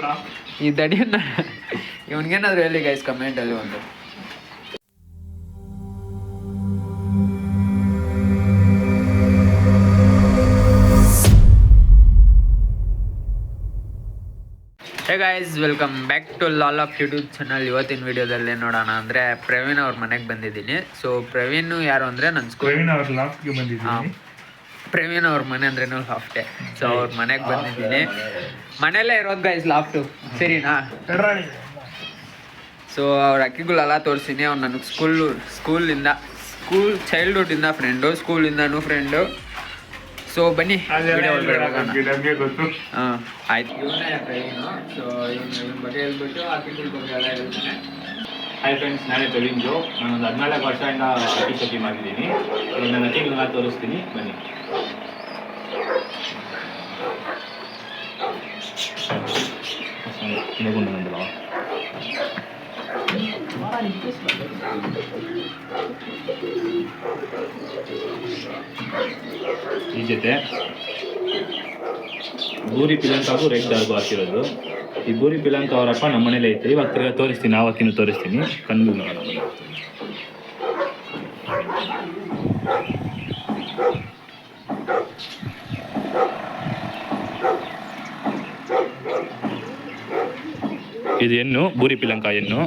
ಈ ದಡಿಯನ್ನ ಇವನ್ಗೇನಾದ್ರು ಹೇಳಿ ಗೈಸ್ ಕಮೆಂಟಲ್ಲಿ ಒಂದು. Hey guys, welcome back to lol off YouTube channel. ಇವತ್ತಿನ ವಿಡಿಯೋದಲ್ಲಿ ನೋಡೋಣ ಅಂದರೆ ಪ್ರವೀಣ್ ಅವ್ರ ಮನೆಗೆ ಬಂದಿದ್ದೀನಿ. ಸೊ ಪ್ರವೀಣ್ ಯಾರು ಅಂದರೆ ನನ್ನ ಪ್ರವೀಣ್ ಅವ್ರ ಲಾಫ್ಟ್ಗೆ ಬಂದಿದ್ದೀನಿ. ಪ್ರವೀಣ್ ಅವ್ರ ಮನೆ ಅಂದ್ರೇನು ಲಾಫ್ಟೆ. ಸೊ ಅವ್ರ ಮನೆಗೆ ಬಂದಿದ್ದೀನಿ. ಮನೆಯಲ್ಲೇ ಇರೋದು ಗೈಸ್ ಲಾಫ್ಟು, ಸರಿನಾ? ಸೊ ಅವ್ರ ಅಕ್ಕಿಗಳೆಲ್ಲ ತೋರಿಸ್ತೀನಿ. ಅವ್ರು ನನಗೆ ಸ್ಕೂಲ್ ಚೈಲ್ಡ್ಹುಡ್ಡಿಂದ ಫ್ರೆಂಡು, ಸ್ಕೂಲಿಂದನೂ ಫ್ರೆಂಡು. ಸೊ ಬನ್ನಿ ನಮಗೆ ಗೊತ್ತು. ಹಾಂ ಆಯ್ತು. ಇವನೇ ಪ್ರವೀಣು. ಸೊ ಇವನ ಬಗ್ಗೆ ಹೇಳ್ಬಿಟ್ಟು ಅಕ್ಕಿಗಳ ಬಗ್ಗೆ ಎಲ್ಲ ಹೇಳ್ತಾನೆ. ಹಾಯ್ ಫ್ರೆಂಡ್ಸ್, ನಾನೇ ಪ್ರವೀಣ್ದು. ನಾನೊಂದು 14 ವರ್ಷದಿಂದ ಅಕ್ಕಿ ಶೋಕಿ ಮಾಡಿದ್ದೀನಿ. ನನ್ನ ಅಕ್ಕಿಗಳನ್ನ ತೋರಿಸ್ತೀನಿ, ಬನ್ನಿ. ಬಂದಲ್ಲ ಈ ಜೊತೆ ಬೂರಿ ಪಿಲಂಕ ಹಾಗೂ ರೆಡ್ ಡಾರ್ಗು ಹಾಕಿರೋದು. ಈ ಬೂರಿ ಪಿಲಂಕ ಅವರಪ್ಪ ನಮ್ಮ ಮನೇಲಿ ಐತೆ. ಇವಾಗ ತಿರ್ಗಾ ತೋರಿಸ್ತೀನಿ, ಆವತ್ತಿನ ತೋರಿಸ್ತೀನಿ. ಕಣ್ಣು ನೋಡೋಣ. ಇದು ಹೆಣ್ಣು, ಬೂರಿ ಪಿಲಂಕ ಹೆಣ್ಣು.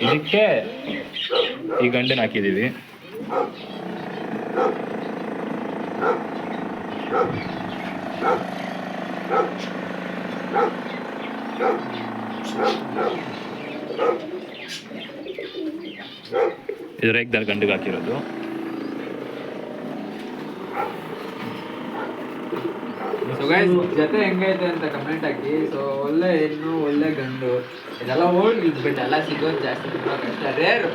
ಇದಕ್ಕೆ ಈ ಗಂಡನ ಹಾಕಿದ್ದೀವಿ. ಇದು ರೇಗ್ದಾರ್ ಗಂಡಿಗೆ ಹಾಕಿರೋದು. ಸೊ ಗೈಸ್, ಜೊತೆ ಹೆಂಗೈತೆ ಅಂತ ಕಮೆಂಟ್ ಹಾಕಿ. ಸೊ ಒಳ್ಳೆ ಹೆಣ್ಣು, ಒಳ್ಳೆ ಗಂಡು, ಇದೆಲ್ಲ ಓಲ್ಡ್ ಇದ್ಬಿಟ್ಟು ಎಲ್ಲ ಸಿಗೋದು ಜಾಸ್ತಿ ತುಂಬ ಕಷ್ಟ, ರೇರ್.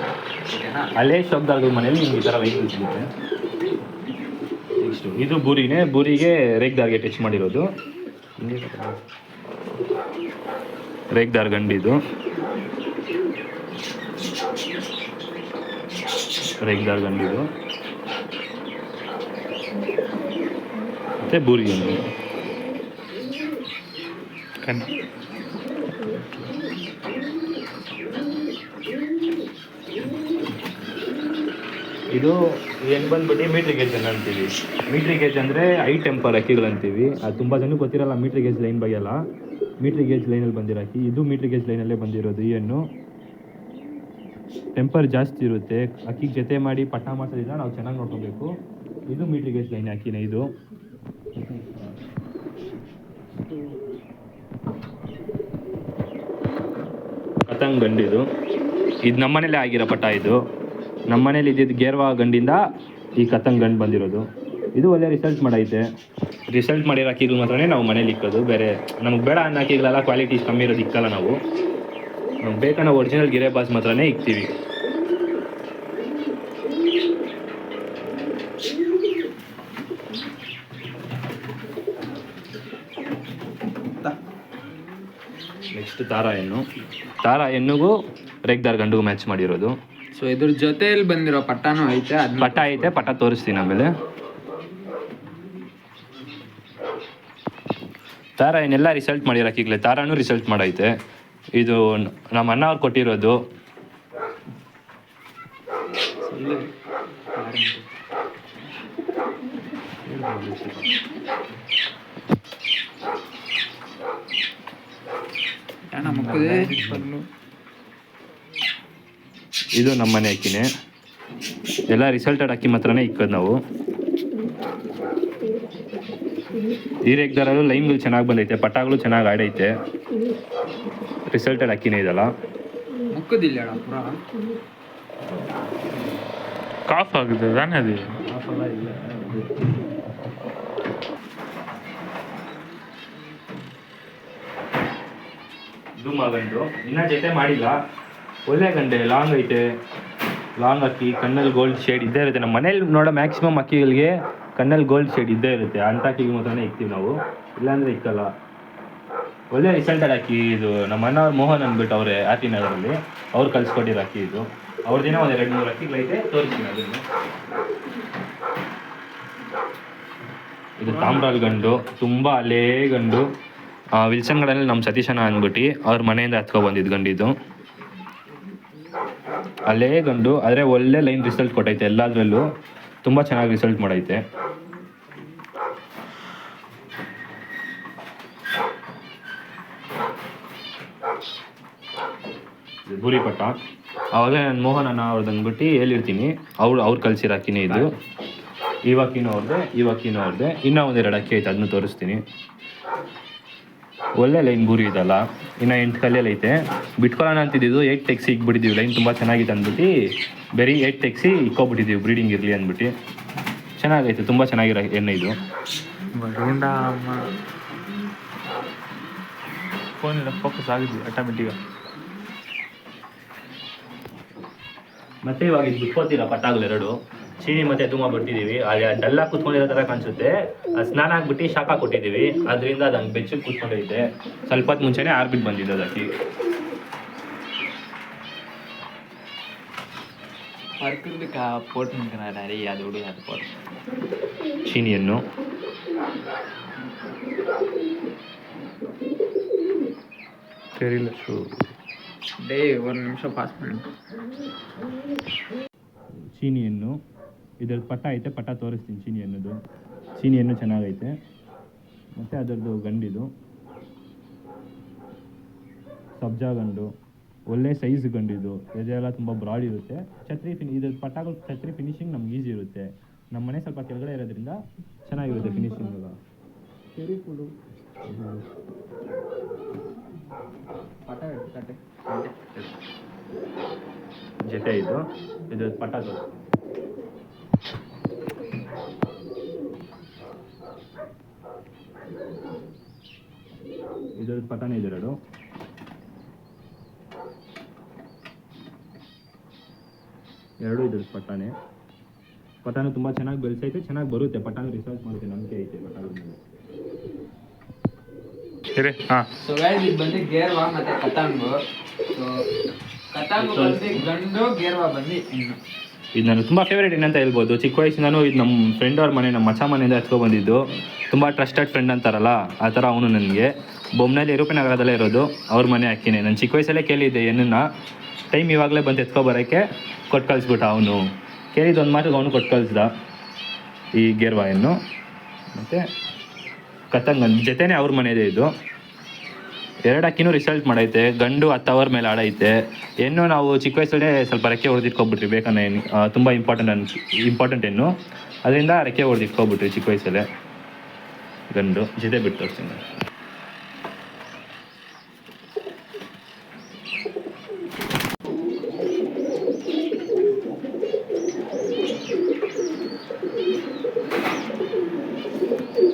ಓಕೆನಾ? ಅಲ್ಲೇ ಶಬ್ದಾರ್ಗಳ ಮನೇಲಿ ನಿಮ್ಗೆ ಈ ಥರ ವೆಹಿಕಲ್ ಸಿಗುತ್ತೆ. ನೆಕ್ಸ್ಟು ಇದು ಬೂರಿನೇ. ಬೂರಿಗೆ ರೇಗ್ದಾರ್ಗೆ ಟಚ್ ಮಾಡಿರೋದು. ರೇಗ್ದಾರ್ ಗಂಡಿದು, ರೇಗ್ದಾರ್ ಗಂಡಿದು ಮತ್ತೆ ಬೂರಿ ಗಂಡು. ಇದು ಏನು ಬಂದ್ಬಿಟ್ಟು ಮೀಟ್ರಿ ಗೇಜ್ ಅಂತೀವಿ. ಮೀಟ್ರಿ ಗೇಜ್ ಅಂದರೆ ಐ ಟೆಂಪರ್ ಅಕ್ಕಿಗಳು ಅಂತೀವಿ. ಅದು ತುಂಬ ಜನಕ್ಕೆ ಗೊತ್ತಿರಲ್ಲ ಮೀಟ್ರಿ ಗೇಜ್ ಲೈನ್ ಬಗ್ಗೆ ಎಲ್ಲ. ಮೀಟ್ರಿ ಗೇಜ್ ಲೈನಲ್ಲಿ ಬಂದಿರೋ ಅಕ್ಕಿ ಇದು. ಮೀಟ್ರಿ ಗೇಜ್ ಲೈನಲ್ಲೇ ಬಂದಿರೋದು. ಈ ಹಣ್ಣು ಟೆಂಪರ್ ಜಾಸ್ತಿ ಇರುತ್ತೆ. ಅಕ್ಕಿಗೆ ಜೊತೆ ಮಾಡಿ ಪಟ್ಟ ಮಾಡಿಸೋದ್ರಿಂದ ನಾವು ಚೆನ್ನಾಗಿ ನೋಡ್ಕೋಬೇಕು. ಇದು ಮೀಟ್ರಿ ಗೇಜ್ ಲೈನ್ ಅಕ್ಕಿನೇ. ಇದು ಕತಂಗ್ ಗಂಡಿದು. ಇದು ನಮ್ಮನೇಲೇ ಆಗಿರೋ ಪಟ್ಟ. ಇದು ನಮ್ಮನೇಲಿ ಇದ್ದಿದ್ದು ಗೇರ್ವಾ ಗಂಡಿಂದ ಈ ಕತಂಗ್ ಗಂಡು ಬಂದಿರೋದು. ಇದು ಒಳ್ಳೆ ರಿಸಲ್ಟ್ ಮಾಡೈತೆ. ರಿಸಲ್ಟ್ ಮಾಡಿರೋ ಅಕ್ಕಿಗಳು ಮಾತ್ರನೇ ನಾವು ಮನೇಲಿ ಇಕ್ಕೋದು. ಬೇರೆ ನಮಗೆ ಬೇಡ ಅನ್ನೋ ಅಕ್ಕಿಗಳೆಲ್ಲ ಕ್ವಾಲಿಟಿ ಕಮ್ಮಿ ಇರೋದು ಇಕ್ಕಲ್ಲ ನಾವು. ನಮ್ಗೆ ಬೇಕಾ ನಾವು ಒರಿಜಿನಲ್ ಗಿರೆ ಬಾಸ್ ಮಾತ್ರನೇ ಇಕ್ತೀವಿ. ನೆಕ್ಸ್ಟ್ ತಾರಾ ಹೆಣ್ಣು. ತಾರಾ ಹೆಣ್ಣಿಗೂ ರೇಗ್ದಾರ್ ಗಂಡಿಗೂ ಮ್ಯಾಚ್ ಮಾಡಿರೋದು. ಸೊ ಇದ್ರ ಜೊತೆಯಲ್ಲಿ ಬಂದಿರೋ ಪಟ್ಟಾನು ಐತೆ. ಪಟ್ಟ ಐತೆ, ಪಟ್ಟ ತೋರಿಸ್ತೀನಿ ಆಮೇಲೆ. ತಾರಾ ಏನೆಲ್ಲ ರಿಸಲ್ಟ್ ಮಾಡಿರೋ ಅಕ್ಕಿಗಳೇ. ತಾರಾನು ರಿಸಲ್ಟ್ ಮಾಡೈತೆ. ಇದು ನಮ್ಮ ಅಣ್ಣ ಅವ್ರು ಕೊಟ್ಟಿರೋದು. ಇದು ನಮ್ಮ ಮನೆ ಅಕ್ಕಿನೇ. ಎಲ್ಲ ರಿಸಲ್ಟೆಡ್ ಅಕ್ಕಿ ಮಾತ್ರನೇ ಇಕ್ಕೋದು ನಾವು. ಈ ರೇಗ್ದಾರಲ್ಲೂ ಲೈನ್ಗಳು ಚೆನ್ನಾಗಿ ಬಂದೈತೆ, ಪಟ್ಟಾಗಳು ಚೆನ್ನಾಗಿ ಆಡೈತೆ. ರಿಸಲ್ಟೆಡ್ ಅಕ್ಕಿನೇ ಇದಲ್ಲ. ಮುಕ್ಕದಿಲ್ಲ ಪುರ ಕಾಫ್ ಆಗಿದೆ ತಾನೇ ಅದು. ಇದು ಮಗಂದು ಇನ್ನೂ ಜೊತೆ ಮಾಡಿಲ್ಲ. ಒಳ್ಳೆ ಗಂಡೆ, ಲಾಂಗ್ ಐತೆ. ಲಾಂಗ್ ಅಕ್ಕಿ, ಕಣ್ಣಲ್ಲಿ ಗೋಲ್ಡ್ ಶೇಡ್ ಇದ್ದೇ ಇರುತ್ತೆ. ನಮ್ಮ ಮನೇಲಿ ನೋಡೋ ಮ್ಯಾಕ್ಸಿಮಮ್ ಅಕ್ಕಿಗಳಿಗೆ ಕಣ್ಣಲ್ಲಿ ಗೋಲ್ಡ್ ಶೇಡ್ ಇದ್ದೇ ಇರುತ್ತೆ. ಅಂಥ ಅಕ್ಕಿಗೆ ಮಾತ್ರನೇ ಇಕ್ತೀವಿ ನಾವು, ಇಲ್ಲಾಂದರೆ ಇಕ್ಕಲ್ಲ. ಒಳ್ಳೆ ರಿಸಲ್ಟೆಡ್ ಅಕ್ಕಿ ಇದು. ನಮ್ಮ ಅಣ್ಣವ್ರು ಮೋಹನ್ ಅಂದ್ಬಿಟ್ಟು ಅವರೇ ಆರ್.ಟಿ. ನಗರಲ್ಲಿ, ಅವ್ರು ಕಲಿಸ್ಕೊಟ್ಟಿರೋ ಅಕ್ಕಿ ಇದು. ಅವ್ರದ್ದೇನೋ ಒಂದು 2-3 ಅಕ್ಕಿಗಳೈತೆ, ತೋರಿಸ್ತೀನಿ ಅದನ್ನು. ಇದು ತಾಮ್ರಾಲ್ ಗಂಡು, ತುಂಬ ಹಳೇ ಗಂಡು. ವಿಲ್ಸನ್ ಗಾರ್ಡನಲ್ಲಿ ನಮ್ಮ ಸತೀಶನ ಅಂದ್ಬಿಟ್ಟು ಅವ್ರ ಮನೆಯಿಂದ ಹತ್ಕೊಬಂದಿದ್ದು ಗಂಡಿದ್ದು. ಅಲ್ಲೇ ಗಂಡು, ಆದರೆ ಒಳ್ಳೆ ಲೈನ್ ರಿಸಲ್ಟ್ ಕೊಟ್ಟೈತೆ ಎಲ್ಲದರಲ್ಲೂ, ತುಂಬ ಚೆನ್ನಾಗಿ ರಿಸಲ್ಟ್ ಮಾಡೈತೆ. ಬುರಿ ಪಟ್ಟ ಆವಾಗ ನಾನು ಮೋಹನ್ ಅಣ್ಣ ಅವ್ರದ್ದು ಅಂದ್ಬಿಟ್ಟು ಹೇಳಿರ್ತೀನಿ, ಅವ್ರು ಕಲ್ಸಿರೋ ಅಕ್ಕಿನೇ ಇದು. ಇವಕ್ಕಿನೂ ಅವ್ರದ್ದೆ ಇನ್ನೂ ಒಂದೆರಡು ಅಕ್ಕಿ ಐತೆ, ಅದನ್ನು ತೋರಿಸ್ತೀನಿ. ಒಳ್ಳೆ ಲೈನ್ ಬೂರಿ ಇದಲ್ಲ, ಇನ್ನು 8 ಕಲ್ಲಲ್ಲಿ ಐತೆ. ಬಿಟ್ಕೊಳ್ಳೋಣ ಅಂತಿದ್ದು 8 ತೆಗ್ಸಿ ಇಕ್ಬಿಟ್ಟಿದ್ದೀವಿ. ಲೈನ್ ತುಂಬ ಚೆನ್ನಾಗಿದೆ ಅಂದ್ಬಿಟ್ಟು ಬರೀ 8 ತೆಗ್ಸಿ ಇಕ್ಕೊಬಿಟ್ಟಿದ್ದೀವಿ, ಬ್ರೀಡಿಂಗ್ ಇರಲಿ ಅಂದ್ಬಿಟ್ಟು. ಚೆನ್ನಾಗೈತೆ, ತುಂಬ ಚೆನ್ನಾಗಿರೋ ಎಣ್ಣೆ ಇದು. ಫೋನೆಲ್ಲ ಫೋಕಸ್ ಆಗಿದೆ ಆಟೋಮೆಟಿಕ್. ಮತ್ತೆ ಇವಾಗ ಇದು ಬಿಟ್ಕೋತಿಲ್ಲ ಪಟ್ಟಾಗಲೆರಡು ಚೀನಿ ಮತ್ತೆ ತುಂಬ ಬರ್ತಿದ್ದೀವಿ. ಅಲ್ಲಿ ಡಲ್ಲ ಕೂತ್ಕೊಂಡಿರೋ ಥರ ಕಾಣಿಸುತ್ತೆ. ಅದು ಸ್ನಾನ ಆಗ್ಬಿಟ್ಟು ಶಾಖ ಕೊಟ್ಟಿದ್ದೀವಿ, ಅದರಿಂದ ಅದು ಹಂಗೆ ಬೆಚ್ಚಗೆ ಕೂತ್ಕೊಂಡೈತೆ. ಸ್ವಲ್ಪ ಹೊತ್ತು ಮುಂಚೆನೇ ಆರ್ಬಿಟ್ಟು ಬಂದಿದ್ದು ಅದಕ್ಕೆ. ಚೀನಿಯನ್ನು ಸರಿಲ್ಲ ಒಂದು ನಿಮಿಷ ಪಾಸ್ ಮಾಡಿ. ಚೀನಿಯನ್ನು ಇದರದ್ದು ಪಟ್ಟ ಐತೆ, ಪಟ್ಟ ತೋರಿಸ್ತೀನಿ. ಚೀನಿಯನ್ನು ಚೆನ್ನಾಗೈತೆ. ಮತ್ತು ಅದರದ್ದು ಗಂಡಿದು ಸಬ್ಜಾ ಗಂಡು, ಒಳ್ಳೆ ಸೈಜ್ ಗಂಡಿದು. ಇದೆಲ್ಲ ತುಂಬ ಬ್ರಾಡ್ ಇರುತ್ತೆ. ಇದ್ರ ಪಟ್ಟಗಳು ಛತ್ರಿ ಫಿನಿಶಿಂಗ್ ನಮ್ಗೆ ಈಸಿ ಇರುತ್ತೆ. ನಮ್ಮ ಮನೆ ಸ್ವಲ್ಪ ಕೆಳಗಡೆ ಇರೋದ್ರಿಂದ ಚೆನ್ನಾಗಿರುತ್ತೆ ಫಿನಿಶಿಂಗ್. ಸರಿ ಫುಲ್ಲು ಜೊತೆ ಇದು ಪಟ್ಟ ಇದ್ರ ಪಟ್ಟನೇ ಇದೆರಡು. ಇದ್ರದ್ದು ಪಟ್ಟಾನು ತುಂಬ ಚೆನ್ನಾಗಿ ಬೆಳೆಸೈತೆ, ಚೆನ್ನಾಗಿ ಬರುತ್ತೆ. ಪಟ್ಟಾನು ರಿಸರ್ಚ್ ಮಾಡುತ್ತೆ, ನಂಬಿಕೆ ಐತೆ ಪಟ್ಟಾಗಳ ಮೇಲೆ. ಸೊ ಗೈಸ್ ಇದು ಬಂದು ಗೇರ್ವಾ ಮತ್ತೆ ಕತಾಂಗು. ಸೊ ಕತಾಂಗು ಬಂದು ಗಂಡು, ಗೇರ್ವಾ ಬಂದು ಹೆಣ್ಣು. ಇದು ನಾನು ತುಂಬ ಫೇವ್ರೇಟ್ ಏನಂತ ಹೇಳ್ಬೋದು. ಚಿಕ್ಕ ವಯಸ್ಸಿಂದನೂ ಇದು ನಮ್ಮ ಫ್ರೆಂಡ್ ಅವ್ರ ಮನೆ, ನಮ್ಮ ಮಚ್ಚ ಮನೆಯಿಂದ ಹಚ್ಕೊಬಂದಿದ್ದು. ತುಂಬ ಟ್ರಸ್ಟೆಡ್ ಫ್ರೆಂಡ್ ಅಂತಾರಲ್ಲ ಆ ಥರ ಅವನು ನನಗೆ. ಬೊಮ್ಮನಲ್ಲಿ ರೂಪನಗರದಲ್ಲೇ ಇರೋದು, ಅವ್ರ ಮನೆ ಹಾಕಿನೇ. ನಾನು ಚಿಕ್ಕ ವಯಸ್ಸಲ್ಲೇ ಕೇಳಿದ್ದೆ ಹೆಣ್ಣನ್ನ. ಟೈಮ್ ಇವಾಗಲೇ ಬಂದು ಎತ್ಕೊಬರೋಕ್ಕೆ ಕೊಟ್ಟು ಕಳಿಸ್ಬಿಟ್ಟ ಅವನು. ಕೇಳಿದ್ದು ಒಂದು ಮಾತಿಗೆ ಅವನು ಕೊಟ್ಟು ಕಳಿಸ್ದ ಈ ಗೇರ್ವಾ ಹೆಣ್ಣು. ಮತ್ತು ಕತಂಗ ಜೊತೆನೇ ಅವ್ರ ಮನೆಯದೇ ಇದು. 2 ಅಕ್ಕಿನೂ ರಿಸಲ್ಟ್ ಮಾಡೈತೆ. ಗಂಡು 10 ಅವರ್ ಮೇಲೆ ಆಡೈತೆ. ಹೆಣ್ಣು ನಾವು ಚಿಕ್ಕ ವಯಸ್ಸಲ್ಲೇ ಸ್ವಲ್ಪ ರೆಕ್ಕೆ ಹೊಡೆದಿಟ್ಕೊಬಿಟ್ರಿ, ಬೇಕನ್ನ ತುಂಬ ಇಂಪಾರ್ಟೆಂಟ್ ಹೆಣ್ಣು, ಅದರಿಂದ ರೆಕ್ಕೆ ಹೊಡೆದಿಟ್ಕೊಬಿಟ್ರಿ ಚಿಕ್ಕ ವಯಸ್ಸಲ್ಲೇ. ಗಂಡು ಜೊತೆ ಬಿಟ್ಟು ತೋರಿಸ್ತೀನಿ.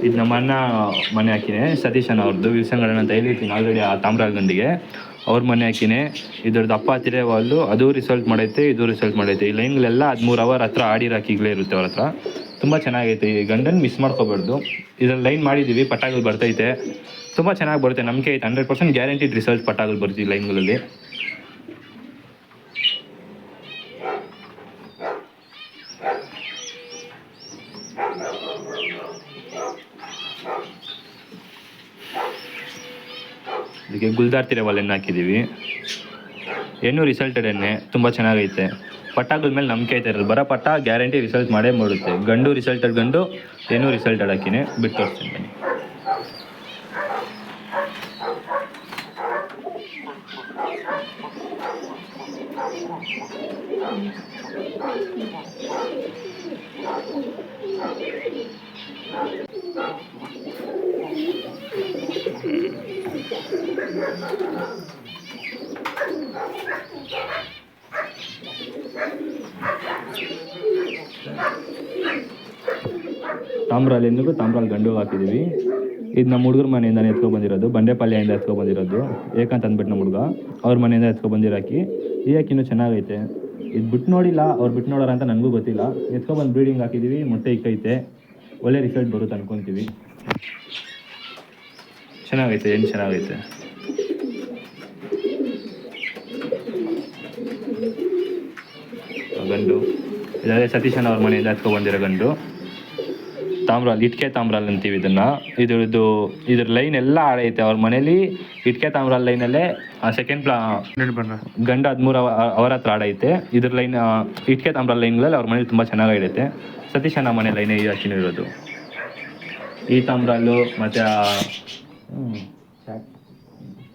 ಇದು ನಮ್ಮ ಅಣ್ಣ ಮನೆ ಹಾಕಿನೇ, ಸತೀಶನ್ ಅವ್ರದ್ದು ವಿಲ್ಸನ್ ಅಂತ ಹೇಳಿರ್ತೀನಿ ಆಲ್ರೆಡಿ. ಆ ತಾಮ್ರಾಲ್ ಗಂಡಿಗೆ ಅವ್ರ ಮನೆ ಹಾಕಿನೇ. ಇದ್ರದ್ದು ಅಪ್ಪ ತಿರೇ ವಾಲ್ಲು, ಅದು ರಿಸಲ್ಟ್ ಮಾಡೈತೆ, ಇದು ರಿಸಲ್ಟ್ ಮಾಡೈತೆ. ಈ ಲೈನ್ಗಳೆಲ್ಲ 13 ಅವರ್ ಹತ್ರ ಆಡಿರೋ ಅಕ್ಕಿಗಳೇ ಇರುತ್ತೆ ಅವ್ರ ಹತ್ರ. ತುಂಬ ಚೆನ್ನಾಗೈತೆ. ಈ ಗಂಡನ್ನು ಮಿಸ್ ಮಾಡ್ಕೋಬಾರ್ದು. ಇದ್ರಲ್ಲಿ ಲೈನ್ ಮಾಡಿದ್ದೀವಿ, ಪಟ್ಟಾಗಳು ಬರ್ತೈತೆ, ತುಂಬ ಚೆನ್ನಾಗಿ ಬರುತ್ತೆ. ನಂಬಿಕೆ ಐತೆ, 100% ಗ್ಯಾರಂಟಿಡ್ ರಿಸಲ್ಟ್ ಪಟ್ಟಾಗಳು ಬರ್ತೀವಿ ಲೈನ್ಗಳಲ್ಲಿ. ಇದಕ್ಕೆ ಗುಲ್ದಾರ್ ತಿರೇವಾಲ್ ಎಣ್ಣೆ ಹಾಕಿದ್ದೀವಿ. ಹೆಣ್ಣು ರಿಸಲ್ಟೆಡ್ ಎಣ್ಣೆ, ತುಂಬ ಚೆನ್ನಾಗೈತೆ. ಪಟ್ಟಾಗಳ ಮೇಲೆ ನಂಬಿಕೆ ಐತೆ ಇರೋದು. ಬರೋ ಪಟ್ಟ ಗ್ಯಾರಂಟಿ ರಿಸಲ್ಟ್ ಮಾಡೇ ಮಾಡುತ್ತೆ. ಗಂಡು ರಿಸಲ್ಟೆಡ್ ಗಂಡು, ಹೆಣ್ಣು ರಿಸಲ್ಟೆಡ್ ಹಾಕಿನೇ. ಬಿಟ್ಟು ತೋರಿಸ್ತೀನಿ ಬನ್ನಿ. ತಾಮ್ರಾಲ್ ಹೆಣ್ಣಿಗೂ ತಾಮ್ರಾಲ್ ಗಂಡು ಹಾಕಿದ್ದೀವಿ. ಇದು ನಮ್ಮ ಹುಡುಗರ ಮನೆಯಿಂದಾನೆ ಎತ್ಕೊಬಂದಿರೋದು, ಬಂಡೆಪಾಳ್ಯದಿಂದ ಎತ್ಕೊಬಂದಿರೋದು. ಏಕಂತ ಅಂದ್ಬಿಟ್ಟು ನಮ್ಮ ಹುಡುಗ ಅವ್ರ ಮನೆಯಿಂದ ಎತ್ಕೊಬಂದಿರೋ ಅಕ್ಕಿ. ಈ ಅಕ್ಕಿನೂ ಚೆನ್ನಾಗೈತೆ. ಇದು ಬಿಟ್ಟು ನೋಡಿಲ್ಲ, ಅವ್ರು ಬಿಟ್ಟು ನೋಡೋರ ಅಂತ ನನಗೂ ಗೊತ್ತಿಲ್ಲ. ಎತ್ಕೊಬಂದು ಬ್ರೀಡಿಂಗ್ ಹಾಕಿದ್ದೀವಿ, ಮೊಟ್ಟೆ ಇಕ್ಕೈತೆ, ಒಳ್ಳೆ ರಿಸಲ್ಟ್ ಬರುತ್ತೆ ಅನ್ಕೊತೀವಿ. ಚೆನ್ನಾಗೈತೆ, ಏನು ಚೆನ್ನಾಗೈತೆ. ಗಂಡು ಇದಾದರೆ ಸತೀಶನ್ ಅವ್ರ ಮನೆಯಿಂದ ಎತ್ಕೊಬಂದಿರೋ ಗಂಡು. ತಾಮ್ರಾಲ್, ಇಟ್ಕೆ ತಾಮ್ರಾಲ್ ಅಂತೀವಿ ಇದನ್ನು. ಇದ್ರ ಲೈನ್ ಎಲ್ಲ ಆಡೈತೆ ಅವ್ರ ಮನೇಲಿ. ಇಟ್ಕೆ ತಾಮ್ರಾಲ್ ಲೈನಲ್ಲೇ ಸೆಕೆಂಡ್ ಗಂಡ 13 ಅವರ ಹತ್ರ ಆಡೈತೆ. ಇದ್ರ ಲೈನ್ ಇಟ್ಕೆ ತಾಮ್ರಾಲ್ ಲೈನ್ಗಳಲ್ಲಿ ಅವ್ರ ಮನೇಲಿ ತುಂಬ ಚೆನ್ನಾಗಿಡೈತೆ. ಸತೀಶ್ ಅಣ್ಣ ಮನೆ ಲೈನೇ ಈ ಅಕ್ಕಿನೂ ಇರೋದು. ಈ ತಾಮ್ರಾಲು ಮತ್ತು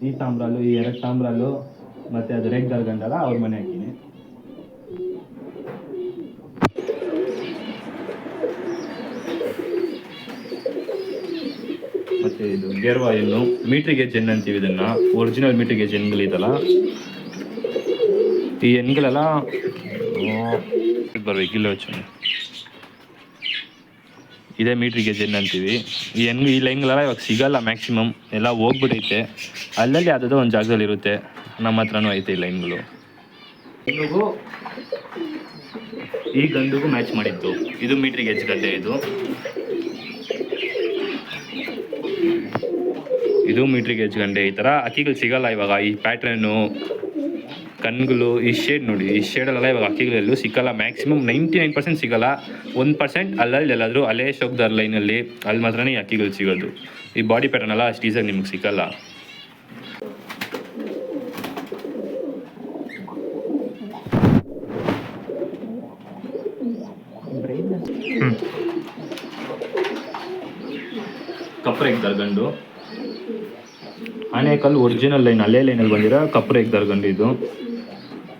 ಈ ತಾಮ್ರಾಲು, ಈ 2 ತಾಮ್ರಾಲು ಮತ್ತು ಅದು ರೇಗ್ದಾರ್ ಗಂಡಲ್ಲ ಅವ್ರ ಮನೆ ಹಾಕಿನಿ. ಮತ್ತು ಇದು ಗೇರ್ವಾ ಹೆಣ್ಣು, ಮೀಟ್ರಿ ಗೇಜ್ ಹೆಣ್ಣು ಅಂತೀವಿ ಇದನ್ನು. ಒರಿಜಿನಲ್ ಮೀಟ್ರಿ ಗೇಜ್ ಹೆಣ್ಗಳಿದಲ್ಲ, ಈ ಹೆಣ್ಗಳೆಲ್ಲ ಬರ್ಬೇಕು ಇಲ್ಲ ಹೆಚ್ಚು. ಇದೇ ಮೀಟ್ರಿ ಗೇಜ್ ಹೆಣ್ಣು ಅಂತೀವಿ. ಈ ಲೈನ್ಗಳೆಲ್ಲ ಇವಾಗ ಸಿಗಲ್ಲ, ಮ್ಯಾಕ್ಸಿಮಮ್ ಎಲ್ಲ ಹೋಗ್ಬಿಟ್ಟೈತೆ. ಅಲ್ಲಲ್ಲಿ ಯಾವುದಾದ್ರು ಒಂದು ಜಾಗದಲ್ಲಿ ಇರುತ್ತೆ. ನಮ್ಮ ಹತ್ರನೂ ಐತೆ ಈ ಲೈನ್ಗಳು. ಹೆಣ್ಣಿಗೂ ಈ ಗಂಡಿಗೂ ಮ್ಯಾಚ್ ಮಾಡಿತ್ತು. ಇದು ಮೀಟ್ರಿ ಗೇಜ್ ಗಡ್ಡೆ. ಇದು ಮೀಟ್ರಿ ಗೇಜ್ ಗಂಡೆ. ಈ ಥರ ಅಕ್ಕಿಗಳು ಸಿಗಲ್ಲ ಇವಾಗ. ಈ ಪ್ಯಾಟ್ರನ್ನು, ಕಣ್ಗಳು, ಈ ಶೇಡ್ ನೋಡಿ, ಈ ಶೇಡಲ್ಲೆಲ್ಲ ಇವಾಗ ಅಕ್ಕಿಗಳೆಲ್ಲೂ ಸಿಕ್ಕಲ್ಲ. ಮ್ಯಾಕ್ಸಿಮಮ್ 99% ಸಿಗಲ್ಲ. 1% ಅಲ್ಲಲ್ಲಿ ಎಲ್ಲಾದರೂ ಅಲ್ಲೇ ಶೋಕ್ದಾರ್ ಲೈನಲ್ಲಿ ಅಲ್ಲಿ ಮಾತ್ರನೇ ಈ ಅಕ್ಕಿಗಳು ಸಿಗೋದು. ಈ ಬಾಡಿ ಪ್ಯಾಟರ್ನ್ ಎಲ್ಲ ಅಷ್ಟು ಈಸಾಗಿ ನಿಮಗೆ ಸಿಕ್ಕಲ್ಲ. ಕಪ್ರೇಗ್ದಾರ್ ಗಂಡು, ಆನೇಕಲ್ ಒರಿಜಿನಲ್ ಲೈನ್, ಅಲ್ಲೇ ಲೈನಲ್ಲಿ ಬಂದಿರೋ ಕಪ್ರೇಗ್ದಾರ್ ಗಂಡು. ಇದು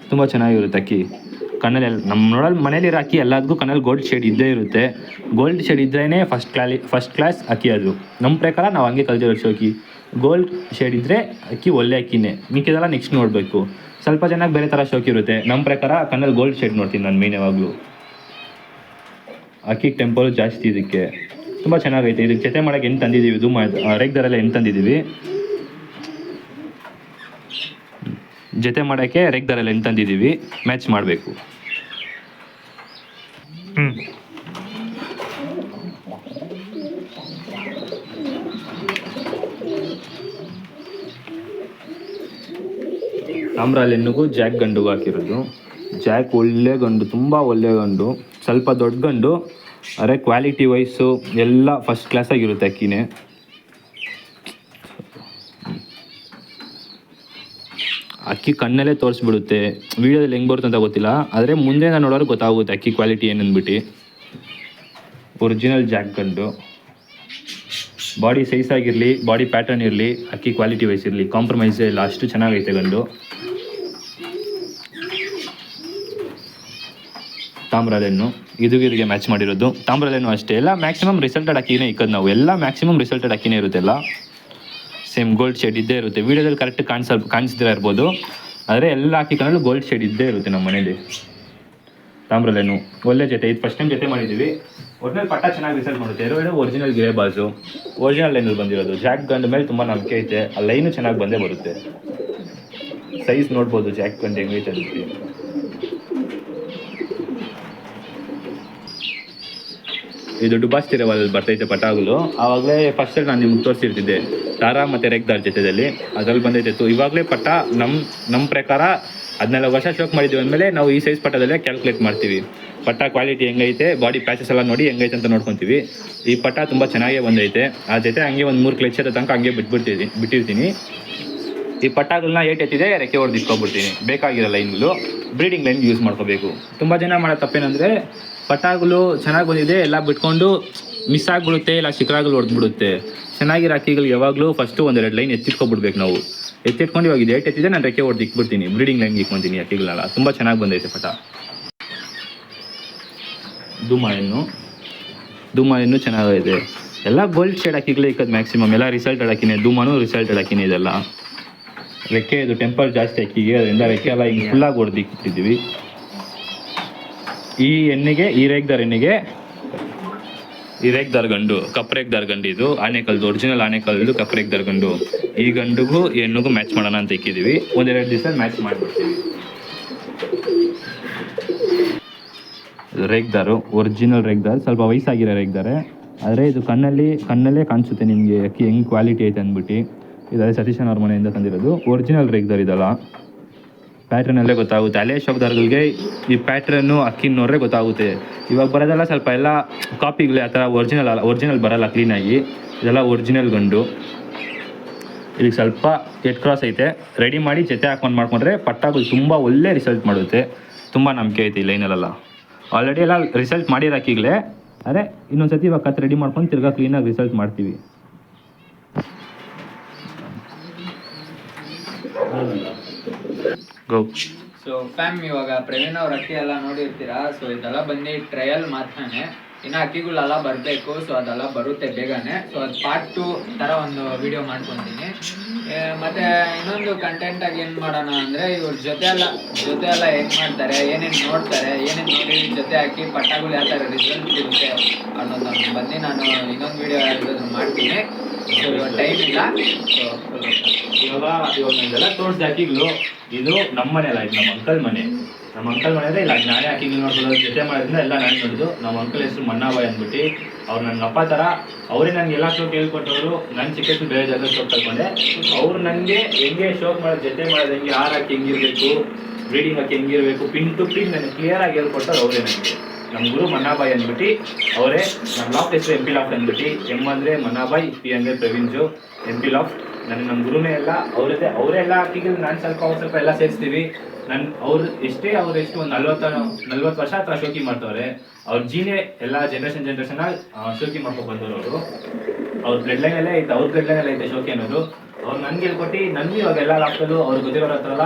ತುಂಬ ಚೆನ್ನಾಗಿರುತ್ತೆ ಅಕ್ಕಿ. ಕಣ್ಣಲ್ಲಿ ನಮ್ಮ ಮನೇಲಿರೋ ಅಕ್ಕಿ ಎಲ್ಲದಕ್ಕೂ ಕಣ್ಣಲ್ಲಿ ಗೋಲ್ಡ್ ಶೇಡ್ ಇದ್ದೇ ಇರುತ್ತೆ. ಗೋಲ್ಡ್ ಶೇಡ್ ಇದ್ರೇ ಫಸ್ಟ್ ಕ್ಲಾಸ್ ಅಕ್ಕಿ. ಅದು ನಮ್ಮ ಪ್ರಕಾರ ನಾವು ಹಂಗೆ ಕಲ್ತಿರೋ ಶೋಕಿ. ಗೋಲ್ಡ್ ಶೇಡ್ ಇದ್ದರೆ ಅಕ್ಕಿ ಒಳ್ಳೆ ಅಕ್ಕಿನೇ. ಮಿಕ್ಕಿದೆಲ್ಲ ನೆಕ್ಸ್ಟ್ ನೋಡಬೇಕು. ಸ್ವಲ್ಪ ಚೆನ್ನಾಗಿ ಬೇರೆ ಥರ ಶೋಕಿ ಇರುತ್ತೆ. ನಮ್ಮ ಪ್ರಕಾರ ಕಣ್ಣಲ್ಲಿ ಗೋಲ್ಡ್ ಶೇಡ್ ನೋಡ್ತೀನಿ ನಾನು ಮೇನ್ ಯಾವಾಗಲೂ. ಅಕ್ಕಿ ಟೆಂಪಲ್ ಜಾಸ್ತಿ ಇದಕ್ಕೆ. ತುಂಬ ಚೆನ್ನಾಗೈತೆ. ಇದಕ್ಕೆ ಜೊತೆ ಮಾಡೋಕ್ಕೆ ಹೆಣ್ಣು ತಂದಿದ್ದೀವಿ. ಇದು ರೇಗ್ದಾರೆಲ್ಲ ಹೆಣ್ಣು ತಂದಿದ್ದೀವಿ. ಜೊತೆ ಮಾಡೋಕ್ಕೆ ರೇಗ್ದಾರೆಲ್ಲ ಹೆಣ್ಣು ತಂದಿದ್ದೀವಿ. ಮ್ಯಾಚ್ ಮಾಡಬೇಕು. ತಾಮ್ರಾಲ್ ಹೆಣ್ಣಿಗೂ ಜಾಕ್ ಗಂಡುಗೂ ಹಾಕಿರೋದು. ಜಾಕ್ ಒಳ್ಳೆ ಗಂಡು, ತುಂಬ ಒಳ್ಳೆ ಗಂಡು, ಸ್ವಲ್ಪ ದೊಡ್ಡ ಗಂಡು. ಅರೆ ಕ್ವಾಲಿಟಿ ವೈಸು ಎಲ್ಲ ಫಸ್ಟ್ ಕ್ಲಾಸಾಗಿರುತ್ತೆ ಅಕ್ಕಿನೇ. ಅಕ್ಕಿ ಕಣ್ಣಲ್ಲೇ ತೋರಿಸ್ಬಿಡುತ್ತೆ. ವೀಡಿಯೋದಲ್ಲಿ ಹೆಂಗೆ ಬರುತ್ತೆ ಅಂತ ಗೊತ್ತಿಲ್ಲ, ಆದರೆ ಮುಂದೆ ನಾನು ನೋಡೋರು ಗೊತ್ತಾಗುತ್ತೆ ಅಕ್ಕಿ ಕ್ವಾಲಿಟಿ ಏನಂದ್ಬಿಟ್ಟು. ಒರಿಜಿನಲ್ ಜಾಕ್ ಗಂಡು. ಬಾಡಿ ಸೈಜ್ ಆಗಿರಲಿ, ಬಾಡಿ ಪ್ಯಾಟರ್ನ್ ಇರಲಿ, ಅಕ್ಕಿ ಕ್ವಾಲಿಟಿ ವೈಸ್ ಇರಲಿ, ಕಾಂಪ್ರಮೈಸೇ ಇಲ್ಲ, ಅಷ್ಟು ಚೆನ್ನಾಗೈತೆ ಗಂಡು. ತಾಮ್ರಾಲೆಣ್ಣು ಇದಕ್ಕೆ ಮ್ಯಾಚ್ ಮಾಡಿರೋದು. ತಾಮ್ರಾಲೆಣ್ಣು ಅಷ್ಟೇ, ಎಲ್ಲ ಮ್ಯಾಕ್ಸಿಮಮ್ ರಿಸಲ್ಟೆಡ್ ಅಕ್ಕಿನೇ ಇಕ್ಕೋದು ನಾವು. ಎಲ್ಲ ಮ್ಯಾಕ್ಸಿಮಮ್ ರಿಸಲ್ಟೆಡ್ ಅಕ್ಕಿನೇ ಇರುತ್ತೆಲ್ಲ. ಸೇಮ್ ಗೋಲ್ಡ್ ಶೇಡ್ ಇದ್ದೇ ಇರುತ್ತೆ. ವೀಡಿಯೋದಲ್ಲಿ ಕರೆಕ್ಟ್ ಕಾಣಿಸ್ದಿರ ಇರ್ಬೋದು, ಆದರೆ ಎಲ್ಲ ಅಕ್ಕಿ ಕಣ್ಣಲ್ಲೂ ಗೋಲ್ಡ್ ಶೇಡ್ ಇದ್ದೇ ಇರುತ್ತೆ ನಮ್ಮ ಮನೇಲಿ. ತಾಮ್ರಾಲೆಣ್ಣು ಒಳ್ಳೆ ಜೊತೆ. ಇದು ಫಸ್ಟ್ ಟೈಮ್ ಜೊತೆ ಮಾಡಿದ್ದೀವಿ. ಒಟ್ಟಿನಲ್ಲಿ ಪಟ್ಟ ಚೆನ್ನಾಗಿ ರಿಸಲ್ಟ್ ಮಾಡುತ್ತೆ. ಎರಡು ಒರಿಜಿನಲ್ ಗಿರೇ ಬಾಜು, ಒರಿಜಿನಲ್ ಲೈನಲ್ಲಿ ಬಂದಿರೋದು. ಜಾಕ್ ಗಂಡು ಮೇಲೆ ತುಂಬ ನಂಬಿಕೆ ಐತೆ. ಆ ಲೈನು ಚೆನ್ನಾಗಿ ಬಂದೇ ಬರುತ್ತೆ. ಸೈಜ್ ನೋಡ್ಬೋದು ಜಾಕ್ ಗಂಡು ಹೆಂಗೈತೆ ಅದಕ್ಕೆ. ಇದು ಡುಬಾಸ್ತಿರವಲ್ಲಿ ಬರ್ತೈತೆ ಪಟಾಗಳು. ಆವಾಗಲೇ ಫಸ್ಟಲ್ಲಿ ನಾನು ನಿಮ್ಗೆ ತೋರಿಸಿರ್ತಿದ್ದೆ ತಾರಾ ಮತ್ತು ರೇಗ್ದಾರ್ ಜೊತೆಯಲ್ಲಿ. ಅದರಲ್ಲಿ ಬಂದೈತೆ. ಇವಾಗಲೇ ಪಟ್ಟ ನಮ್ಮ ಪ್ರಕಾರ 14 ವರ್ಷ ಶೋಕ್ ಮಾಡಿದ್ದೀವಿ ಅಂದಮೇಲೆ ನಾವು ಈ ಸೈಜ್ ಪಟ್ಟದಲ್ಲೇ ಕ್ಯಾಲ್ಕುಲೇಟ್ ಮಾಡ್ತೀವಿ. ಪಟ್ಟ ಕ್ವಾಲಿಟಿ ಹೆಂಗೈತೆ, ಬಾಡಿ ಪ್ಯಾಚಸ್ ಎಲ್ಲ ನೋಡಿ ಹೆಂಗೈತೆ ಅಂತ ನೋಡ್ಕೊತೀವಿ. ಈ ಪಟ್ಟ ತುಂಬ ಚೆನ್ನಾಗೇ ಬಂದೈತೆ. ಆ ಜೊತೆ ಹಂಗೆ ಒಂದು 3 ಕ್ಲಚ್ ತನಕ ಹಂಗೆ ಬಿಟ್ಟಿರ್ತೀನಿ. ಈ ಪಟ್ಟಾಗಳನ್ನ ಎತ್ತಿದೆ ರೆಕ್ಕೆ ಹೊಡೆದು ಇಟ್ಕೊಬಿಡ್ತೀನಿ. ಬೇಕಾಗಿರೋ ಲೈನ್ಗಳು ಬ್ರೀಡಿಂಗ್ ಲೈನ್ ಯೂಸ್ ಮಾಡ್ಕೋಬೇಕು. ತುಂಬ ಜನ ಮಾಡೋ ತಪ್ಪೇನೆಂದರೆ ಪಟ್ಟಾಗಳು ಚೆನ್ನಾಗಿ ಬಂದಿದೆ ಎಲ್ಲ ಬಿಟ್ಕೊಂಡು ಮಿಸ್ ಆಗಿಬಿಡುತ್ತೆ, ಇಲ್ಲ ಶಿಖರಾಗಳು ಹೊಡೆದ್ಬಿಡುತ್ತೆ. ಚೆನ್ನಾಗಿರೋ ಅಕ್ಕಿಗಳು ಯಾವಾಗಲೂ ಫಸ್ಟು 1-2 ಲೈನ್ ಎತ್ತಿಟ್ಕೊಬಿಡ್ಬೇಕು ನಾವು. ಎತ್ತಿಟ್ಕೊಂಡು ಇವಾಗ ಇದು ಎತ್ತಿದೆ ನಾನು ರೆಕ್ಕೆ ಹೊಡೆದು ಇಕ್ಬಿಡ್ತೀನಿ. ಬ್ರೀಡಿಂಗ್ ಲೈನ್ಗೆ ಇಕ್ಕೊತೀನಿ ಅಕ್ಕಿಗಳನ್ನ. ತುಂಬ ಚೆನ್ನಾಗಿ ಬಂದೈತೆ ಪಟ. ಧೂಮ ಹೆಣ್ಣು ಚೆನ್ನಾಗಿದೆ. ಎಲ್ಲ ಗೋಲ್ಡ್ ಶೇಡ್ ಅಕ್ಕಿಗಳೇ ಇಕ್ಕೋದು ಮ್ಯಾಕ್ಸಿಮಮ್. ಎಲ್ಲ ರಿಸಲ್ಟೆಡ್ ಅಕ್ಕಿನೇ. ಧೂಮನೂ ರಿಸಲ್ಟೆಡ್ ಅಕ್ಕಿನೇ ಇದೆಲ್ಲ. ರೆಕ್ಕೆ ಇದು ಟೆಂಪಲ್ ಜಾಸ್ತಿ ಅಕ್ಕಿಗೆ, ಅದರಿಂದ ರೆಕ್ಕೆ ಎಲ್ಲ ಹಿಂಗೆ ಫುಲ್ಲಾಗಿ ಹೊಡೆದು ಇಕ್ಬಿಟ್ಟಿದ್ದೀವಿ. ಈ ಹೆಣ್ಣಿಗೆ, ಈ ರೇಗ್ದಾರ್ ಗಂಡು, ಕಪ್ರೇಗ್ದಾರ್ ಗಂಡು. ಇದು ಆನೇಕಲ್ದು, ಒರಿಜಿನಲ್ ಆನೇಕಲ್ದು ಕಪ್ರೇಗ್ದಾರ್ ಗಂಡು. ಈ ಗಂಡಿಗೂ ಹೆಣ್ಣಿಗೂ ಮ್ಯಾಚ್ ಮಾಡೋಣ ಅಂತ ಇಕ್ಕಿದ್ದೀವಿ. 1-2 ದಿವಸ ಮ್ಯಾಚ್ ಮಾಡಿಬಿಡ್ತೀವಿ. ರೇಗ್ದಾರು, ಒರಿಜಿನಲ್ ರೇಗ್ದಾರ್, ಸ್ವಲ್ಪ ವಯಸ್ಸಾಗಿರೋ ರೇಗ್ದಾರೆ. ಆದರೆ ಇದು ಕಣ್ಣಲ್ಲೇ ಕಾಣಿಸುತ್ತೆ ನಿಮಗೆ ಅಕ್ಕಿ ಹೆಂಗೆ ಕ್ವಾಲಿಟಿ ಐತೆ ಅಂದ್ಬಿಟ್ಟು. ಇದೇ ಸತೀಶನ್ ಅವ್ರ ಮನೆಯಿಂದ ತಂದಿರೋದು ಒರಿಜಿನಲ್ ರೇಗ್ದಾರ್ ಇದಲ್ಲ. ಪ್ಯಾಟ್ರನಲ್ಲೇ ಗೊತ್ತಾಗುತ್ತೆ. ಹಳೆ ಶೋಕ್ದಾರ್ಗಳಿಗೆ ಈ ಪ್ಯಾಟ್ರನ್ನು ಅಕ್ಕಿ ನೋಡ್ರೆ ಗೊತ್ತಾಗುತ್ತೆ. ಇವಾಗ ಬರೋದೆಲ್ಲ ಸ್ವಲ್ಪ ಎಲ್ಲ ಕಾಪಿಗಳು ಆ ಥರ ಒರಿಜಿನಲ್ ಬರೋಲ್ಲ ಕ್ಲೀನಾಗಿ. ಇದೆಲ್ಲ ಒರಿಜಿನಲ್ ಗಂಡು. ಇಲ್ಲಿ ಸ್ವಲ್ಪ ಹೆಡ್ ಕ್ರಾಸ್ ಐತೆ. ರೆಡಿ ಮಾಡಿ ಜೊತೆ ಹಾಕೊಂಡು ಮಾಡ್ಕೊಂಡ್ರೆ ಪಟ್ಟಾಗಳು ತುಂಬ ಒಳ್ಳೆ ರಿಸಲ್ಟ್ ಮಾಡುತ್ತೆ. ತುಂಬ ನಂಬಿಕೆ ಐತೆ ಈ ಲೈನಲ್ಲೆಲ್ಲ. ಆಲ್ರೆಡಿ ಎಲ್ಲ ರಿಸಲ್ಟ್ ಮಾಡಿರೋ ಅಕ್ಕಿಗಳೇ. ಅದೇ ಇನ್ನೊಂದು ಸತಿ ಇವಾಗ ಕತ್ತು ರೆಡಿ ಮಾಡ್ಕೊಂಡು ತಿರ್ಗಾ ಕ್ಲೀನಾಗಿ ರಿಸಲ್ಟ್ ಮಾಡ್ತೀವಿ. ಗೋ. ಸೊ ಫ್ಯಾಮ್, ಇವಾಗ ಪ್ರವೀಣ್ ಅವ್ರ ಅಕ್ಕಿ ಎಲ್ಲ ನೋಡಿರ್ತೀರಾ. ಸೊ ಇದೆಲ್ಲ ಬಂದು ಟ್ರಯಲ್ ಮಾತ್ರನೇ, ಇನ್ನು ಅಕ್ಕಿಗಳೆಲ್ಲ ಬರಬೇಕು. ಸೊ ಅದೆಲ್ಲ ಬರುತ್ತೆ ಬೇಗನೆ. ಸೊ ಅದು ಪಾರ್ಟ್ 2 ಥರ ಒಂದು ವಿಡಿಯೋ ಮಾಡ್ಕೊತೀನಿ. ಮತ್ತು ಇನ್ನೊಂದು ಕಂಟೆಂಟಾಗಿ ಏನು ಮಾಡೋಣ ಅಂದರೆ, ಇವ್ರ ಜೊತೆ ಎಲ್ಲ ಹೆಂಗೆ ಮಾಡ್ತಾರೆ, ಏನೇನು ನೋಡ್ತಾರೆ, ಏನೇನು ನೋಡಿ ಜೊತೆ ಹಾಕಿ ಪಟ್ಟಾಗಳು ಯಾವ ಥರ ರಿಸಲ್ಟ್ ಇರುತ್ತೆ ಅನ್ನೋದನ್ನು ಬಂದು ನಾನು ಇನ್ನೊಂದು ವಿಡಿಯೋ ಯಾವ್ದಾದ್ರು ಮಾಡ್ತೀನಿ. ಸೊ ಇವಾಗ ಟೈಮ್ ಇಲ್ಲ. ಸೊ ಇವಾಗ ಇದೆಲ್ಲ ತೋರಿಸಿದ ಅಕ್ಕಿಗಳು ಇದು ನಮ್ಮ ಮನೆ ಅಲ್ಲ, ಇದು ನಮ್ಮ ಅಂಕಲ್ ಮನೆ. ನಮ್ಮ ಅಂಕಲ್ ಮನೆ ಅಂದರೆ ಇಲ್ಲ ನಾನೇ ಅಕ್ಕಿಗಳು ನೋಡ್ಬೋದು. ಜೊತೆ ಮಾಡೋದ್ರಿಂದ ಎಲ್ಲ ನಾನು ನೋಡೋದು. ನಮ್ಮ ಅಂಕಲ್ ಹೆಸರು ಮನ್ನಾಬಾಯ್ ಅಂದ್ಬಿಟ್ಟು. ಅವ್ರು ನನ್ನ ಅಪ್ಪ ಥರ. ಅವರೇ ನನಗೆ ಎಲ್ಲ ಶೋಕ್ ಹೇಳ್ಕೊಟ್ಟವರು. ನಾನು ಚಿಕ್ಕ ಬೇರೆ ಜಾಗ ಶೋಕ್ ತಗೊಂಡೆ. ಅವ್ರು ನನಗೆ ಹೆಂಗೆ ಶೋಕ್ ಮಾಡೋದು, ಜೊತೆ ಮಾಡೋದು ಹೆಂಗೆ, ಆರು ಹಾಕಿ ಹೆಂಗಿರಬೇಕು, ಬ್ರೀಡಿಂಗ್ ಹಾಕಿ ಹೆಂಗಿರಬೇಕು, ಪಿನ್ ಟು ಪಿನ್ ನನಗೆ ಕ್ಲಿಯರಾಗಿ ಹೇಳ್ಕೊಟ್ಟರು ಅವರೇ ನನಗೆ. ನಮ್ಮ ಗುರು ಮನ್ನಾಬಾಯ್ ಅಂದ್ಬಿಟ್ಟು ಅವರೇ. ನಮ್ಮ ಲಾಫ್ಟ್ ಹೆಸರು MP ಲಾಫ್ಟ್ ಅಂದ್ಬಿಟ್ಟು. ಎಮ್ ಅಂದರೆ ಮನ್ನಾಬಾಯ್, P ಅಂದರೆ ಪ್ರವೀಣ್ಜು, MP ಲಾಫ್ಟ್. ನಮ್ಮ ಗುರುನೇ ಎಲ್ಲ ಅವರೇ ಎಲ್ಲ ಅಕ್ಕಿಗಳು. ನಾನು ಸ್ವಲ್ಪ ಎಲ್ಲ ಸೇರಿಸ್ತೀವಿ. ಅವ್ರು ಎಷ್ಟು ಒಂದು 40 ವರ್ಷ ಹತ್ರ ಶೋಕಿ ಮಾಡ್ತವ್ರೆ. ಅವ್ರ ಜೀನೇ ಎಲ್ಲ ಜನ್ರೇಷನ್ ಶೋಕಿ ಮಾಡ್ಕೊಂಡು ಬಂದವರು ಅವರು. ಅವ್ರ ಬ್ಲಡ್ ಲೈನಲ್ಲೇ ಐತೆ, ಐತೆ ಶೋಕಿ ಅನ್ನೋದು. ಅವ್ರು ನನ್ಗೆ ಹೇಳ್ಕೊಟ್ಟು ನನಗೂ ಇವಾಗ ಎಲ್ಲ ಲಾಕ್ಟಲ್ಲೂ ಅವ್ರು ಗೊತ್ತಿರೋರ ಹತ್ರ ಎಲ್ಲ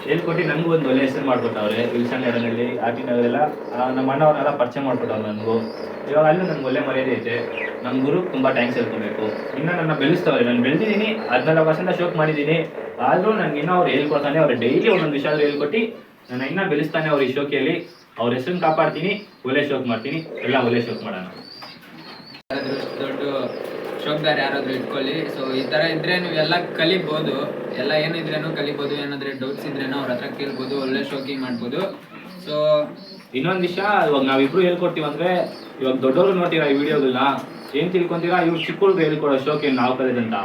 ಹೇಳ್ಕೊಟ್ಟು ನನಗೂ ಒಂದು ಒಳ್ಳೆ ಹೆಸರು ಮಾಡ್ಕೊಟ್ಟವ್ರೆ. ವಿಲ್ಸನ್ ಗಾರ್ಡನಲ್ಲಿ, RT ನಗರೆಲ್ಲ ನಮ್ಮ ಅಣ್ಣವ್ರನ್ನೆಲ್ಲ ಪರಿಚಯ ಮಾಡ್ಕೊಟ್ಟವ್ರು ನನಗೂ. ಇವಾಗ ಅಲ್ಲೂ ನನಗೆ ಒಳ್ಳೆ ಮರ್ಯಾದೆ ಐತೆ. ನಮ್ಮ ಗುರು ತುಂಬ ಥ್ಯಾಂಕ್ಸ್ ಹೇಳ್ಕೊಬೇಕು. ಇನ್ನೂ ನನ್ನ ಬೆಳೆಸ್ತವ್ರೆ. ನಾನು ಬೆಳೆದಿದ್ದೀನಿ, 14 ವರ್ಷದಿಂದ ಶೋಕ್ ಮಾಡಿದ್ದೀನಿ. ಆದರೂ ನನಗೆ ಇನ್ನೂ ಅವ್ರು ಹೇಳ್ಕೊಡ್ತಾನೆ. ಅವ್ರು ಡೈಲಿ ಒಂದೊಂದು ವಿಷಯ ಹೇಳ್ಕೊಟ್ಟು ನನ್ನ ಇನ್ನೂ ಬೆಳೆಸ್ತಾನೆ. ಅವ್ರು ಈ ಶೋಕಿಯಲ್ಲಿ ಅವ್ರ ಹೆಸರನ್ನು ಕಾಪಾಡ್ತೀನಿ. ಒಳ್ಳೆ ಶೋಕ್ ಮಾಡ್ತೀನಿ. ಎಲ್ಲ ಒಳ್ಳೆ ಶೋಕ್ ಮಾಡೋಣ. ದೊಡ್ಡ ಶೋಕ್ದಾರ ಯಾರಾದರೂ ಇಟ್ಕೊಳ್ಳಿ. ಸೊ ಈ ಥರ ಇದ್ರೆ ನೀವೆಲ್ಲ ಕಲಿಬೋದು. ಎಲ್ಲ ಏನಿದ್ರೇನು ಕಲಿಬೋದು. ಏನಾದ್ರೆ ಡೌಟ್ಸ್ ಇದ್ರೇನೋ ಅವ್ರ ಹತ್ರ ಕೇಳ್ಬೋದು. ಒಳ್ಳೆ ಶೋಕಿಂಗ್ ಮಾಡ್ಬೋದು. ಸೊ ಇನ್ನೊಂದು ವಿಷಯ, ಇವಾಗ ನಾವಿಬ್ರು ಹೇಳ್ಕೊಡ್ತೀವಿ ಅಂದರೆ, ಇವಾಗ ದೊಡ್ಡವರು ನೋಡ್ತೀರಾ ಈ ವಿಡಿಯೋಗಳನ್ನ, ಏನು ತಿಳ್ಕೊಂತೀರಾ, ಇವ್ರು ಚಿಕ್ಕವ್ರಿಗೆ ಹೇಳ್ಕೊಡೋ ಶೋಕ್ ಏನು ನಾವು ಕಲಿದಂತ.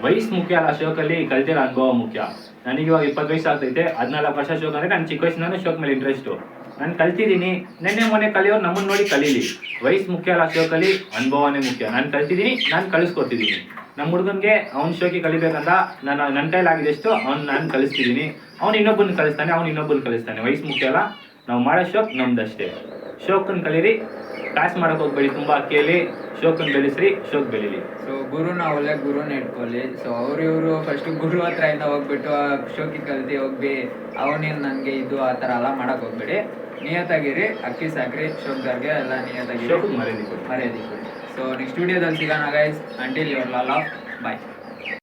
ವಯಸ್ಸು ಮುಖ್ಯ ಅಲ್ಲ, ಶೋಕಲ್ಲಿ ಕಲ್ತಿರೋ ಅನುಭವ ಮುಖ್ಯ. ನನಗೆ ಇವಾಗ 20 ವಯಸ್ಸು ಆಗ್ತೈತೆ. 14 ವರ್ಷ ಶೋಕ್ ಅಂದರೆ ನಾನು ಚಿಕ್ಕ ವಯಸ್ಸಿನ ಶೋಕ್ ಮೇಲೆ ಇಂಟ್ರೆಸ್ಟು. ನಾನು ಕಲ್ತಿದ್ದೀನಿ. ಮೊನ್ನೆ ಕಲಿಯೋರು ನಮ್ಮನ್ನು ನೋಡಿ ಕಲೀಲಿ. ವಯಸ್ಸು ಮುಖ್ಯ ಅಲ್ಲ, ಶೋಕಲ್ಲಿ ಅನುಭವನೇ ಮುಖ್ಯ. ನಾನು ಕಲ್ತಿದ್ದೀನಿ, ನಾನು ಕಲಿಸ್ಕೊಡ್ತಿದ್ದೀನಿ. ನಮ್ಮ ಹುಡುಗನಿಗೆ ಅವ್ನ ಶೋಕಿ ಕಲಿಬೇಕಂತ ನನ್ನ ಕೈಲಾಗಿದೆಷ್ಟು ನಾನು ಕಲಿಸ್ತಿದ್ದೀನಿ. ಅವ್ನು ಇನ್ನೊಬ್ಬನ ಕಲಿಸ್ತಾನೆ. ವಯಸ್ಸು ಮುಖ್ಯ ಅಲ್ಲ, ನಾವು ಮಾಡೋ ಶೋಕ್ ನಮ್ದಷ್ಟೇ. ಶೋಕನ್ನು ಕಲೀರಿ, ಕಾಸು ಮಾಡೋಕೆ ಹೋಗ್ಬೇಡಿ. ತುಂಬ ಅಕ್ಕಿಯಲ್ಲಿ ಶೋಕನ್ನು ಬೆಳೆಸ್ರಿ, ಶೋಕ್ ಬೆಳೀಲಿ. ಸೊ ಗುರುನ ಒಳ್ಳೆ ಗುರುನ ಇಟ್ಕೊಳ್ಳಿ. ಸೊ ಇವರು ಫಸ್ಟ್ ಗುರು ಹತ್ರದಿಂದ ಹೋಗ್ಬಿಟ್ಟು ಶೋಕಿ ಕಲ್ತಿ ಹೋಗ್ಬಿ ಅವನೇನು ನನಗೆ ಇದು ಆ ಥರ ಎಲ್ಲ ಮಾಡೋಕೆ ಹೋಗ್ಬೇಡಿ. ನಿಯತ್ತಾಗಿರಿ, ಅಕ್ಕಿ ಸಾಕ್ರಿ, ಶೋಕ್ದಾರ್ಗೆ ಎಲ್ಲ ನಿಯತ್ತಾಗಿರಿ, ಶೋಕ್ ಮರ್ಯಾದೆ ಕೊಡಿ. ಸೊ ನೆಕ್ಸ್ಟ್ ವಿಡಿಯೋದಲ್ಲಿ ಸಿಗೋಣ guys. Until your lol off bye.